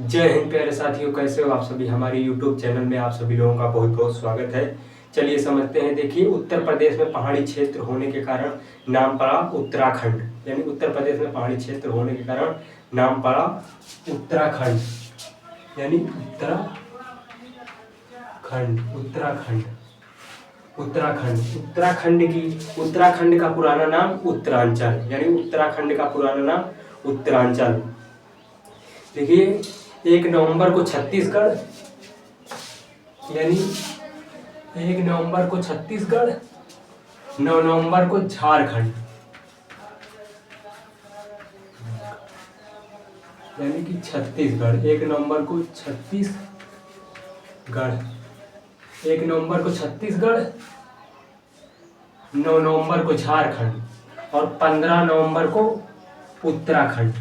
जय हिंद प्यारे साथियों, कैसे हो आप सभी। हमारे यूट्यूब चैनल में आप सभी लोगों का बहुत बहुत स्वागत है। चलिए समझते हैं। देखिए, उत्तर प्रदेश में पहाड़ी क्षेत्र होने के कारण नाम पड़ा उत्तराखंड। यानी उत्तर प्रदेश में पहाड़ी क्षेत्र होने के कारण नाम पड़ा उत्तराखंड। यानी उत्तराखंड उत्तराखंड का पुराना नाम उत्तरांचल। यानी उत्तराखंड का पुराना नाम उत्तरांचल। देखिए, 1 नवंबर को छत्तीसगढ़, यानी 1 नवंबर को छत्तीसगढ़, 9 नवंबर को झारखंड। यानी कि छत्तीसगढ़ 1 नवंबर को छत्तीसगढ़, 1 नवंबर को छत्तीसगढ़, 9 नवंबर को झारखंड और 15 नवंबर को उत्तराखंड।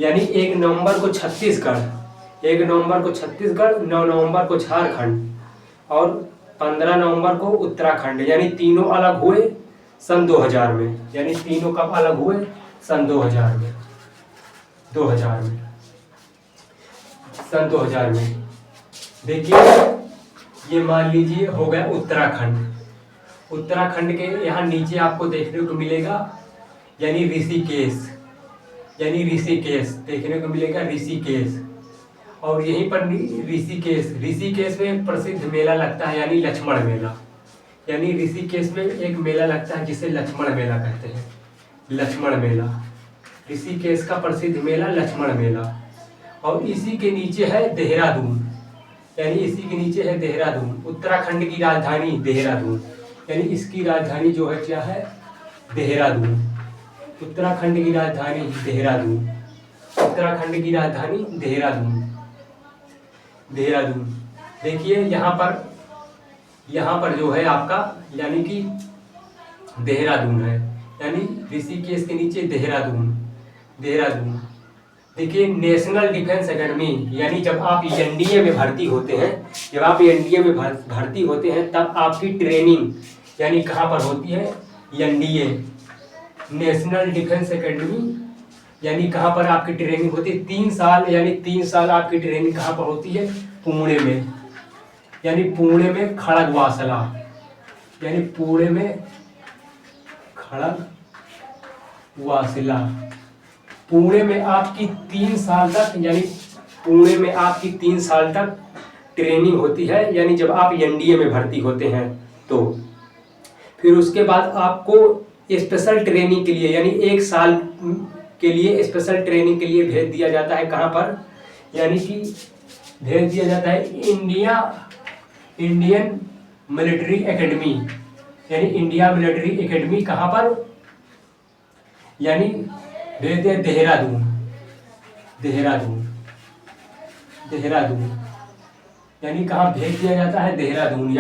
यानी 1 नवंबर को छत्तीसगढ़, 1 नवंबर को छत्तीसगढ़, 9 नवंबर को झारखंड और 15 नवंबर को उत्तराखंड। यानी तीनों अलग हुए सन 2000 में। यानी तीनों कब अलग हुए? सन 2000 में। सन 2000 में। देखिए, ये मान लीजिए हो गया उत्तराखंड। उत्तराखंड के यहाँ नीचे आपको देखने को मिलेगा यानी ऋषिकेश देखने को मिलेगा, ऋषिकेश। और यहीं पर ऋषिकेश में प्रसिद्ध मेला लगता है, यानी लक्ष्मण मेला। यानी ऋषिकेश में एक मेला लगता है जिसे लक्ष्मण मेला कहते हैं। लक्ष्मण मेला, ऋषिकेश का प्रसिद्ध मेला लक्ष्मण मेला। और इसी के नीचे है देहरादून। यानी इसी के नीचे है देहरादून। उत्तराखंड की राजधानी देहरादून। यानी इसकी राजधानी जो है क्या है? देहरादून। उत्तराखंड की राजधानी देहरादून। उत्तराखंड की राजधानी देहरादून। देखिए, यहाँ पर जो है आपका, यानी कि देहरादून है। यानी ऋषिकेश के नीचे देहरादून। देखिए, नेशनल डिफेंस एकेडमी, यानी जब आप एनडीए में भर्ती होते हैं, तब आपकी ट्रेनिंग यानी कहाँ पर होती है? NDA, national defence academy. यानी कहाँ पर आपकी ट्रेनिंग होती है? 3 साल। यानी 3 साल आपकी ट्रेनिंग कहाँ पर होती है? पुणे में। यानी पुणे में खड़गवासला। यानी पुणे में खड़गवासला। पुणे में आपकी 3 साल तक, यानी पुणे में आपकी 3 साल तक ट्रेनिंग होती है। यानी जब आप एनडीए में भर्ती होते हैं तो फिर उसके बाद आपको स्पेशल ट्रेनिंग के लिए, यानी 1 साल के लिए स्पेशल ट्रेनिंग के लिए भेज दिया जाता है। कहाँ पर? यानी कि भेज दिया जाता है इंडियन मिलिट्री एकेडमी। यानी इंडिया मिलिट्री एकेडमी कहाँ पर? यानी भेज दिया देहरादून। यानी कहाँ भेज दिया जाता है? देहरादून।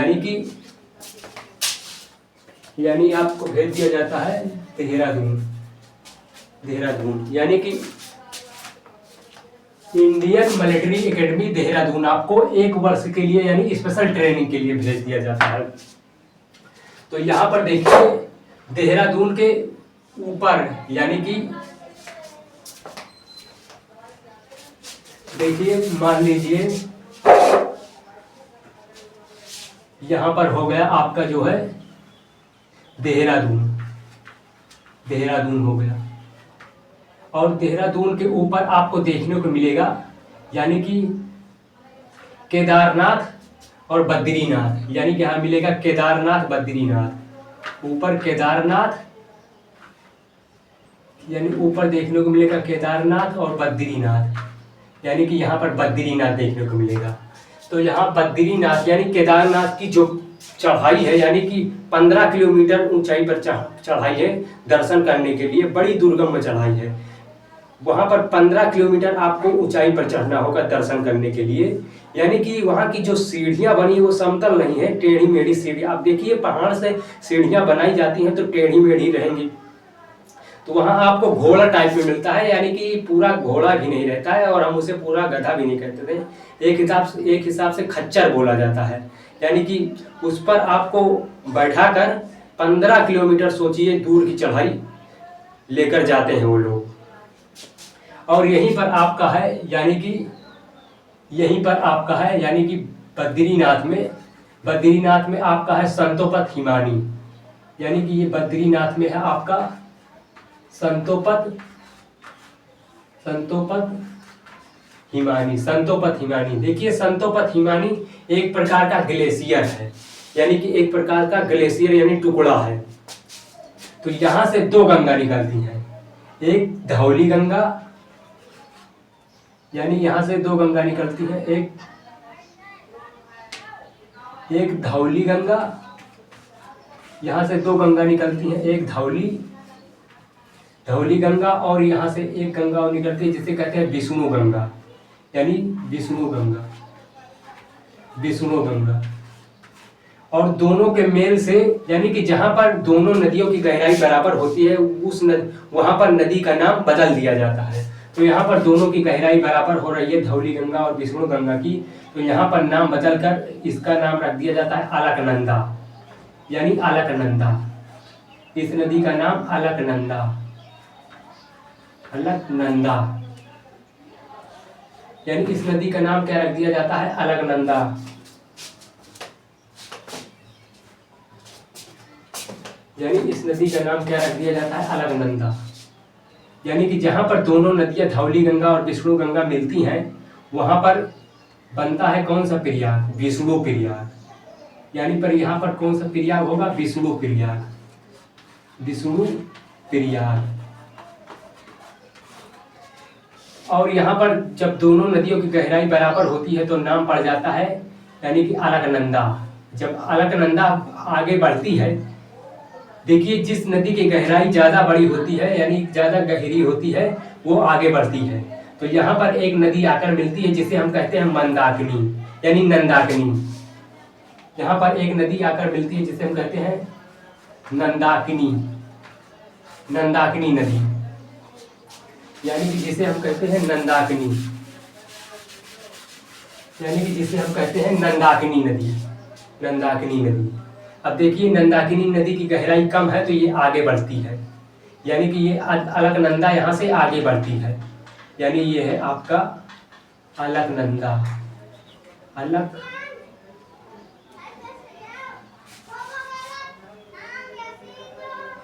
यानी आपको भेज दिया जाता है देहरादून। यानी कि इंडियन मिलिट्री एकेडमी देहरादून आपको 1 वर्ष के लिए, यानी स्पेशल ट्रेनिंग के लिए भेज दिया जाता है। तो यहाँ पर देखिए, देहरादून के ऊपर, यानी कि देखिए, मान लीजिए यहाँ पर हो गया आपका जो है देहरादून हो गया। और देहरादून के ऊपर आपको देखने को मिलेगा यानी कि केदारनाथ और बद्रीनाथ। यानी कि यहाँ मिलेगा केदारनाथ, बद्रीनाथ। ऊपर केदारनाथ, यानी ऊपर देखने को मिलेगा केदारनाथ और बद्रीनाथ। यानी कि यहाँ पर बद्रीनाथ देखने को मिलेगा। तो यहाँ बद्रीनाथ यानी केदारनाथ की जो चढ़ाई है, यानी कि 15 किलोमीटर ऊंचाई पर चढ़ाई है। दर्शन करने के लिए बड़ी दुर्गम चढ़ाई है। वहाँ पर 15 किलोमीटर आपको ऊंचाई पर चढ़ना होगा दर्शन करने के लिए। यानी कि वहाँ की जो सीढ़ियाँ बनी वो समतल नहीं है, टेढ़ी मेढ़ी सीढ़ी। आप देखिए, पहाड़ से सीढ़ियाँ बनाई जाती हैं तो टेढ़ी मेढ़ी रहेंगी। तो वहाँ आपको घोड़ा टाइप में मिलता है, यानी कि पूरा घोड़ा भी नहीं रहता है और हम उसे पूरा गधा भी नहीं कहते थे। एक हिसाब से खच्चर बोला जाता है। यानी कि उस पर आपको बैठाकर 15 किलोमीटर, सोचिए, दूर की चढ़ाई लेकर जाते हैं वो लोग। और यहीं पर आपका है यानी कि यहीं पर आपका है यानी कि बद्रीनाथ में आपका है संतोपत हिमानी, यानी कि ये बद्रीनाथ में है आपका संतोपत हिमानी। देखिए संतोपत हिमानी एक प्रकार का ग्लेशियर है, यानी कि एक प्रकार का ग्लेशियर यानी टुकड़ा है। तो यहां से दो गंगा निकलती हैं, एक धौली गंगा, यानी यहां से दो गंगा निकलती हैं, एक धौली गंगा, यहां से दो गंगा निकलती हैं, एक धौली गंगा, और यहां से एक गंगा और निकलती है जिसे कहते हैं विष्णु गंगा, यानी विष्णु गंगा। और दोनों के मेल से यानी कि जहां पर दोनों नदियों की गहराई बराबर होती है वहां पर नदी का नाम बदल दिया जाता है। तो यहाँ पर दोनों की गहराई बराबर हो रही है, धौली गंगा और विष्णु गंगा की, तो यहाँ पर नाम बदलकर इसका नाम रख दिया जाता है अलकनंदा, यानी अलकनंदा। इस नदी का नाम अलकनंदा, यानी इस नदी का नाम क्या रख दिया जाता है, अलकनंदा। यानी इस नदी का नाम क्या रख दिया जाता है, अलकनंदा। यानी कि जहां पर दोनों नदियां धौली गंगा और विष्णु गंगा मिलती हैं वहां पर बनता है कौन सा प्रयाग, विष्णु प्रयाग। यानी पर यहाँ पर कौन सा प्रयाग होगा, विष्णु प्रयाग। और यहाँ पर जब दोनों नदियों की गहराई बराबर होती है तो नाम पड़ जाता है यानी कि अलकनंदा। जब अलकनंदा आगे बढ़ती है, देखिए जिस नदी की गहराई ज्यादा बड़ी होती है यानी ज्यादा गहरी होती है वो आगे बढ़ती है। तो यहाँ पर एक नदी आकर मिलती है जिसे हम कहते हैं मंदाकिनी, यानी नंदाकिनी। यहाँ पर एक नदी आकर मिलती है जिसे हम कहते हैं नंदाकिनी नदी, यानी कि जिसे हम कहते हैं नंदाकिनी, यानी कि जिसे हम कहते हैं नंदाकिनी नदी। अब देखिए नंदाकिनी नदी की गहराई कम है तो ये आगे बढ़ती है, यानी कि ये अलकनंदा यहाँ से आगे बढ़ती है, यानी ये है आपका अलकनंदा।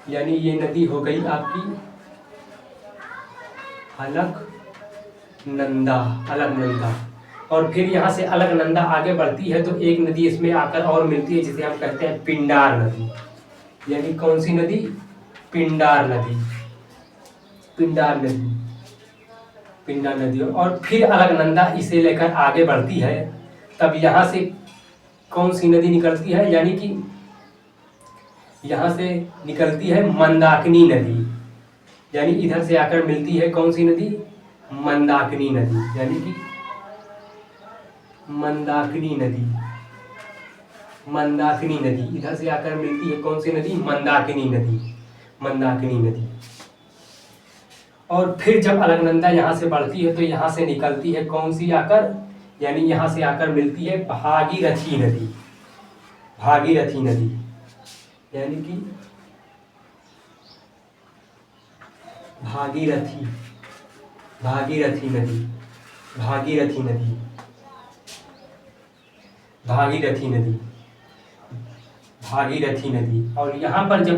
यानी ये नदी हो गई आपकी अलकनंदा। और फिर यहाँ से अलकनंदा आगे बढ़ती है तो एक नदी इसमें आकर और मिलती है जिसे हम कहते हैं पिंडार नदी। यानी कौन सी नदी, पिंडार नदी। और फिर अलकनंदा इसे लेकर आगे बढ़ती है, तब यहाँ से कौन सी नदी निकलती है, यानी कि यहाँ से निकलती है मंदाकिनी नदी। यानी इधर से आकर मिलती है कौन सी नदी, मंदाकिनी नदी, यानी कि मंदाकिनी नदी। इधर से आकर मिलती है कौन सी नदी, मंदाकिनी नदी। और फिर जब अलकनंदा यहाँ से बढ़ती है तो यहाँ से निकलती है कौन सी आकर, यानी यहाँ से आकर मिलती है भागीरथी नदी, यानी कि भागीरथी नदी। और यहाँ पर जब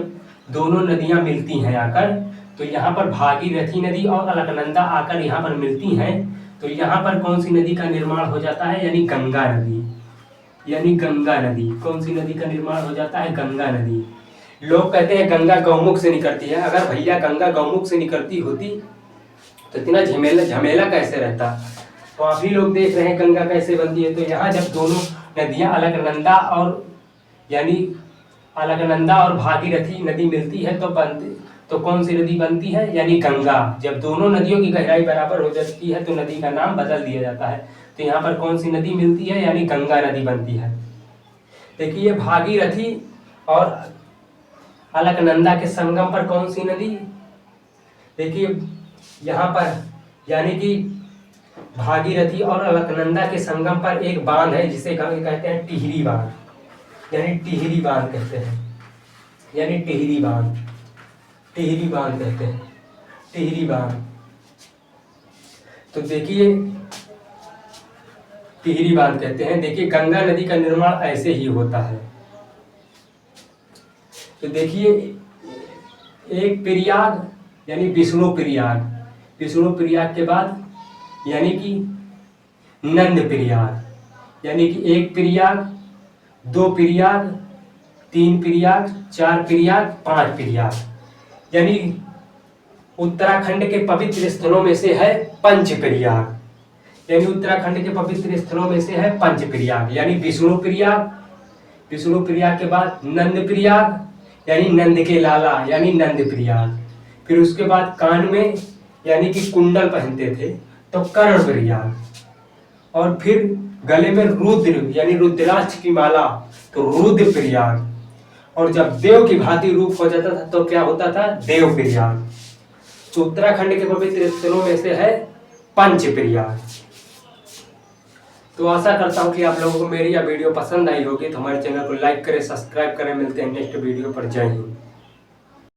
दोनों नदियां मिलती हैं आकर, तो यहाँ पर भागीरथी नदी और अलकनंदा आकर यहाँ पर मिलती हैं, तो यहाँ पर कौन सी नदी का निर्माण हो जाता है, यानी गंगा नदी। कौन सी नदी का निर्माण हो जाता है, गंगा नदी। लोग कहते हैं गंगा गौमुख से निकलती है। अगर भैया गंगा गौमुख से निकलती होती तो इतना झमेला कैसे रहता। तो अभी लोग देख रहे हैं गंगा कैसे बनती है। तो यहाँ जब दोनों नदियां अलकनंदा और भागीरथी नदी मिलती है तो कौन सी नदी बनती है, यानी गंगा। जब दोनों नदियों की गहराई बराबर हो जाती है तो नदी का नाम बदल दिया जाता है। तो यहाँ पर कौन सी नदी मिलती है, यानी गंगा नदी बनती है। देखिए भागीरथी और अलकनंदा के संगम पर कौन सी नदी, देखिए यहाँ पर यानी कि भागीरथी और अलकनंदा के संगम पर एक बांध है जिसे कहते हैं टिहरी बांध, यानी टिहरी बांध कहते हैं, यानी टिहरी बांध कहते हैं, टिहरी बांध। तो देखिए टिहरी बांध कहते हैं। देखिए गंगा नदी का निर्माण ऐसे ही होता है। तो देखिए एक प्रयाग यानी विष्णु प्रयाग, विष्णु प्रयाग के बाद यानी कि नंद प्रयाग, यानी कि एक प्रयाग, दो प्रयाग, तीन प्रयाग, चार प्रयाग, पांच प्रयाग, यानी उत्तराखंड के पवित्र स्थलों में से है पंच प्रयाग। यानी उत्तराखंड के पवित्र स्थलों में से है पंच प्रयाग, यानी विष्णु प्रयाग, विष्णु प्रयाग के बाद नंद प्रयाग यानी नंद के लाला यानी नंद प्रयाग, फिर उसके बाद कान में यानी कि कुंडल पहनते थे तो कर्ण प्रयाग, और फिर गले में रुद्र यानी रुद्राक्ष की माला तो रुद्र प्रयाग, और जब देव की भांति रूप हो जाता था तो क्या होता था, देव प्रयाग। तो उत्तराखंड के पवित्र स्थलों में से है पंच प्रयाग। तो आशा करता हूँ कि आप लोगों को मेरी यह वीडियो पसंद आई होगी। तो हमारे चैनल को लाइक करें, सब्सक्राइब करें। मिलते हैं नेक्स्ट वीडियो पर। जय हिंद।